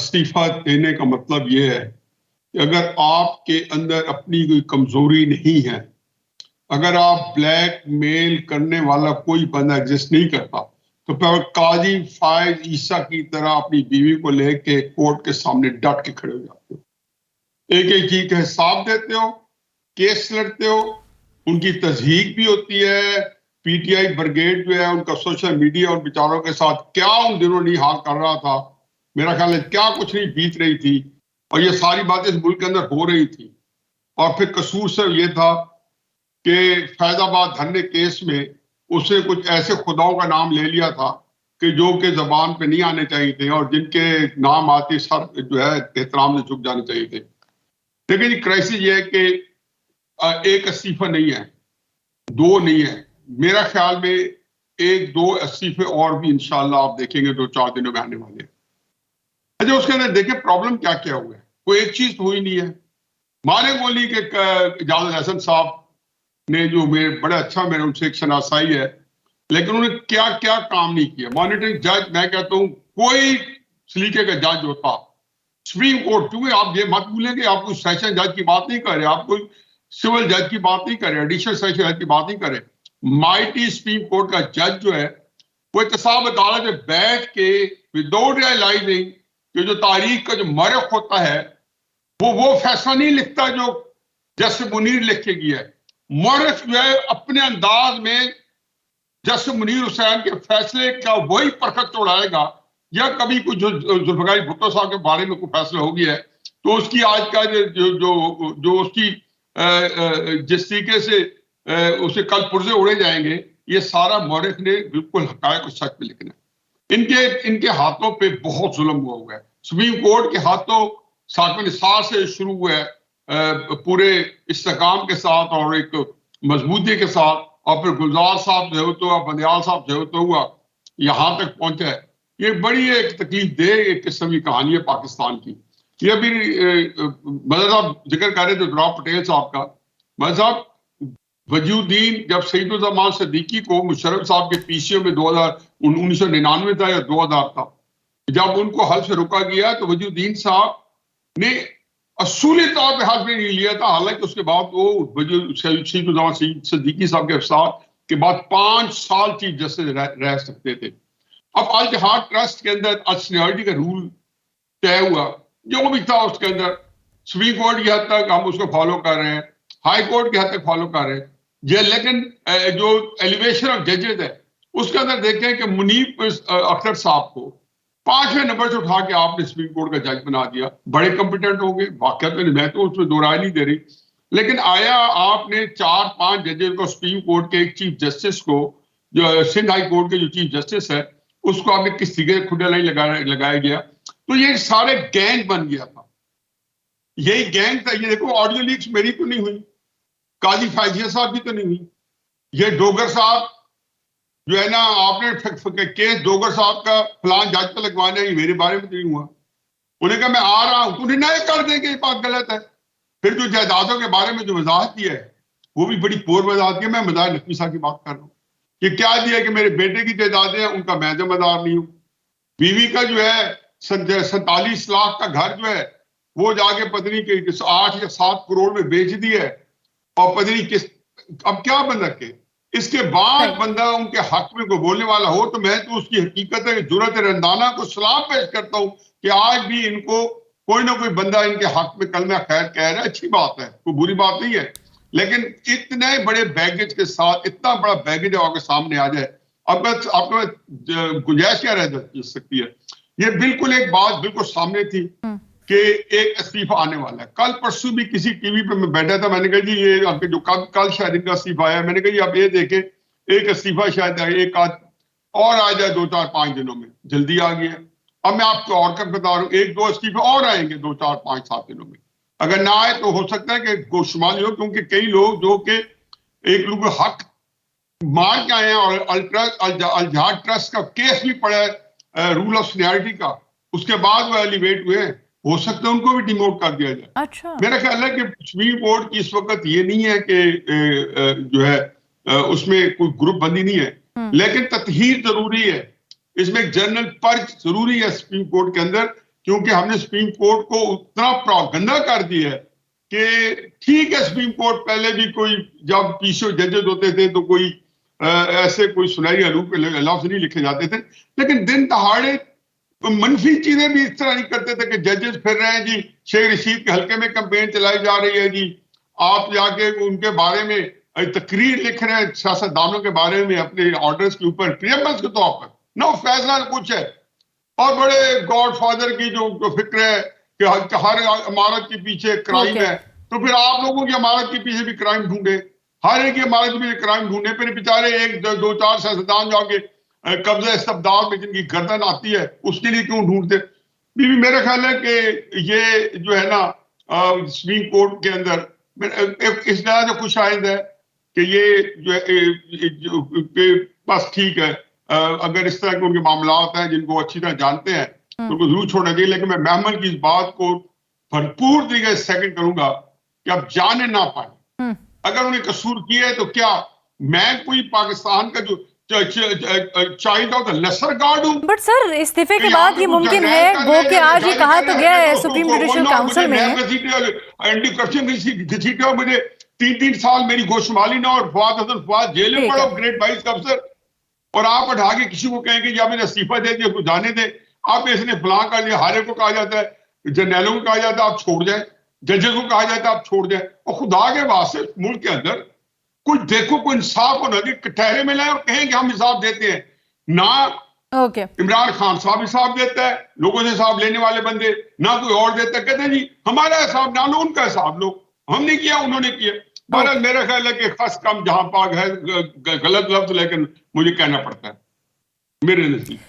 इस्तीफा देने का मतलब ये है कि अगर आपके अंदर अपनी कोई कमजोरी नहीं है, अगर आप ब्लैक मेल करने वाला कोई बंदा एग्जिस्ट नहीं करता, तो फिर काजी फायज ईसा की तरह अपनी बीवी को लेके कोर्ट के सामने डट के खड़े हो जाते हो, एक एक चीज का हिसाब देते हो, केस लड़ते हो, उनकी तस्दीक भी होती है। पीटीआई ब्रिगेड जो है उनका सोशल मीडिया और बेचारों के साथ क्या उन दिनों नहीं हाल कर रहा था, मेरा ख्याल है क्या कुछ नहीं बीत रही थी, और ये सारी बातें इस मुल्क के अंदर हो रही थी। और फिर कसूर सिर्फ ये था कि फैजाबाद धरने केस में उसने कुछ ऐसे खुदाओं का नाम ले लिया था कि जो के जबान पे नहीं आने चाहिए थे और जिनके नाम आते सर जो है एहतराम से झुक जाने चाहिए थे। लेकिन ये क्राइसिस ये है कि एक इस्तीफा नहीं है, दो नहीं है, मेरा ख्याल में एक दो इस्तीफे और भी इंशाल्लाह आप देखेंगे 2-4 दिनों में आने वाले हैं। अच्छा, उसके अंदर देखें प्रॉब्लम क्या क्या हुआ है, कोई एक चीज तो हुई नहीं है। माने बोली के इजाजुल हसन साहब ने जो मेरे बड़ा अच्छा मेरे उनसे एक शनासाई है, लेकिन उन्होंने क्या क्या काम नहीं किया। मॉनिटरिंग जज, मैं कहता हूं कोई सलीके का जज होता सुप्रीम कोर्ट, क्योंकि आप ये मत भूलेंगे आप कोई सेशन जज की बात नहीं कर रहे, आप कोई सिविल जज की बात नहीं कर रहे, एडिशनल सेशन जज की बात नहीं कर रहे। माइटी सुप्रीम कोर्ट का जज जो है वो एहतसाब अदालत में बैठ के विदाउट रियलाइजिंग कि जो तारीख का जो मरख होता है वो फैसला नहीं लिखता जो जस्टिस मुनीर लिख के गया है। मरख जो है अपने अंदाज में जस्टिस मुनीर हुसैन के फैसले का वही परखत तोड़ाएगा, या कभी कुछ जो जुल्फिकार भुट्टो साहब के बारे में कोई फैसला हो गया है तो उसकी आज का जो उसकी जिस तरीके से उसे कल पुर्जे उड़े जाएंगे, ये सारा मौरख ने बिल्कुल हकायक और सच पे लिखना है। इनके हाथों पे बहुत जुल्म हुआ है। सुप्रीम कोर्ट के हाथों साकिब निसार से शुरू हुआ है पूरे इस्तेकाम के साथ और एक मजबूती के साथ, और फिर गुलजार साहब जो तो बंदयाल साहब जो तो हुआ यहां तक पहुंचा है। ये बड़ी एक तकलीफ दे एक किस्म की कहानी है पाकिस्तान की। ये अभी मदर साहब जिक्र कर रहे थे जनाब पटेल साहब का, मदर साहब वजूद्दीन जब सईदुज़्ज़मान सिद्दीकी को मुशर्रफ साहब के पीसीओ में 1999 था या 2000 था, जब उनको हल्फ से रुका गया तो वजूद्दीन साहब ने असूली तौर पर हल्फ नहीं लिया था, हालांकि उसके बाद वो सईदुज़्ज़मान सिद्दीकी साहब के साथ के बाद 5 साल चीफ जस्टिस रह सकते थे। अब अल जहाद ट्रस्ट के अंदर सीनियरिटी का रूल तय हुआ, जो भी था उसके अंदर सुप्रीम कोर्ट की हद तक हम उसको फॉलो कर रहे हैं, हाई कोर्ट की हद तक फॉलो कर रहे हैं ये, लेकिन जो एलिवेशन ऑफ जजेस है उसके अंदर देखें कि मुनीब अख्तर साहब को 5वें नंबर से उठा के आपने सुप्रीम कोर्ट का जज बना दिया। बड़े कॉम्पिटेंट हो गए, वाकई में मैं तो उसमें दो राय नहीं दे रही, लेकिन आया आपने 4-5 जजेस को सुप्रीम कोर्ट के एक चीफ जस्टिस को, जो सिंध हाई कोर्ट के जो चीफ जस्टिस है उसको आपने किस तरीके से खुदा नहीं लगाया गया, तो ये सारे गैंग बन गया था। यही गैंग था। ये देखो ऑडियो लीक्स मेरी तो नहीं हुई, काजी फायजिया साहब की तो नहीं हुई, ये डोगर साहब जो है ना आपने केस डोगर साहब का फलान जज पे लगवाना है, मेरे बारे में तो नहीं हुआ। उन्हें कहा मैं आ रहा हूं, तो नहीं कर देंगे, ये बात गलत है। फिर जो जायदादों के बारे में जो वजाहत की है वो भी बड़ी पोर वजाहत की है। मैं मदार नकवी साहब की बात कर रहा हूँ कि क्या दिया कि मेरे बेटे की जायदादें हैं, उनका मैं जिम्मेदार नहीं हूँ। बीवी का जो है 47 लाख का घर जो है वो जाके पत्नी के 8 या 7 करोड़ में बेच दिया है, और पत्नी किस, अब क्या बंदा के इसके बाद बंदा उनके हक में कोई बोलने वाला हो तो मैं तो उसकी हकीकत है जुर्रत रंदाना को सलाम पेश करता हूं कि आज भी इनको कोई ना कोई बंदा इनके हक में कलमा खैर कह रहा है, अच्छी बात है, कोई बुरी बात नहीं है। लेकिन इतने बड़े बैगेज के साथ इतना बड़ा बैगेज आपके सामने आ जाए, अब आपको गुंजाइश क्या रह सकती है। ये बिल्कुल एक बात बिल्कुल सामने थी कि एक इस्तीफा आने वाला है। कल परसों भी किसी टीवी पे मैं बैठा था, मैंने कहा जी ये आपके जो कल शायद इनका इस्तीफा आया, मैंने कहा जी आप ये देखें एक इस्तीफा शायद एक आध और आ जाए 2-4-5 दिनों में, जल्दी आ गया। अब मैं आपको और कर बता रहा हूँ 1-2 इस्तीफे और आएंगे 2-4-5-7 दिनों में। अगर ना आए तो हो सकता है कि गोशुमारी हो, क्योंकि कई लोग जो कि एक लोग हक मार के आए हैं और अल जहाद ट्रस्ट का केस भी पड़ा है रूल ऑफ सीनियरिटी का, उसके बाद वो एलिवेट हुए हैं, हो सकता है उनको भी डिमोट कर दिया जाए। अच्छा। मेरा ख्याल है कि सुप्रीम कोर्ट की इस वक्त ये नहीं है कि जो है उसमें कोई ग्रुप बंदी नहीं है, लेकिन तत्हीर जरूरी है, इसमें एक जनरल पर्च जरूरी है सुप्रीम कोर्ट के अंदर क्योंकि हमने सुप्रीम कोर्ट को उतना गंदा कर दिया है कि ठीक है, सुप्रीम कोर्ट पहले भी कोई जब पीसीओ जजेस होते थे तो कोई ऐसे कोई सुनहरी लफ्ज नहीं लिखे जाते थे, लेकिन दिन दहाड़े मनफी चीजें भी इस तरह नहीं करते थे कि जजेस फिर रहे हैं जी, शेख रशीद के हल्के में कैंपेन चलाई जा रही है जी, आप जाके उनके बारे में तकरीर लिख रहे हैं सियासतदानों के बारे में अपने ऑर्डर्स के ऊपर प्रियम्बल्स के तौर पर, ना फैसला ना कुछ है। और बड़े गॉडफादर की जो फिक्र है कि हर इमारत के पीछे क्राइम है, तो फिर आप लोगों की इमारत के पीछे भी क्राइम ढूंढे, हर एक इमारत के पीछे क्राइम ढूंढे, फिर बेचारे एक दो चार सियासतदान जाके कब्जा इस्तबदाल में जिनकी गर्दन आती है उसके लिए क्यों ढूंढते। बीबी मेरा ख्याल है कि ये जो है ना सुप्रीम कोर्ट के अंदर इस तरह से खुश आइंद है कि ये जो बस ठीक है, अगर इस तरह के उनके मामला हैं जिनको अच्छी तरह जानते हैं तो उनको जरूर छोड़ना चाहिए। लेकिन मैं मेहमान की इस बात को भरपूर तरीके से सेकंड करूंगा कि आप जाने ना पाए, अगर उन्हें कसूर किया है तो क्या मैं कोई पाकिस्तान का जो child of the lesser god हूं? बट सर इस्तीफे के बाद ये मुमकिन है वो कि आज ये कहा तो गया है सुप्रीम जुडिशियल काउंसिल में एंटी करप्शन घसीटे, मुझे 3 साल मेरी गोशमाली ना और फवाद जेल में पड़ा, ग्रेड 22 का अफसर, और आप उठा के किसी को कहेंगे या मैंने इस्तीफा दे दिया, कुछ जाने दे, आप इसने फलां कर दिया, हारे को कहा जाता है, जर्नैलों को कहा जाता है आप छोड़ जाए, जजेस को कहा जाता है आप छोड़ जाए, और खुदा के वास्ते मुल्क के अंदर कुछ देखो, कोई इंसाफ होना चाहिए, कटहरे में लाए और कहें कि हम हिसाब देते हैं ना। इमरान खान साहब हिसाब देता है, लोगों से हिसाब लेने वाले बंदे, ना कोई और देता है, कहते हैं जी हमारा हिसाब ना लो, उनका हिसाब लो, हमने किया उन्होंने किया। बहरहाल मेरा ख्याल है कि खस कम जहां पाक है, गलत लफ्ज लेकिन मुझे कहना पड़ता है मेरे नजदीक।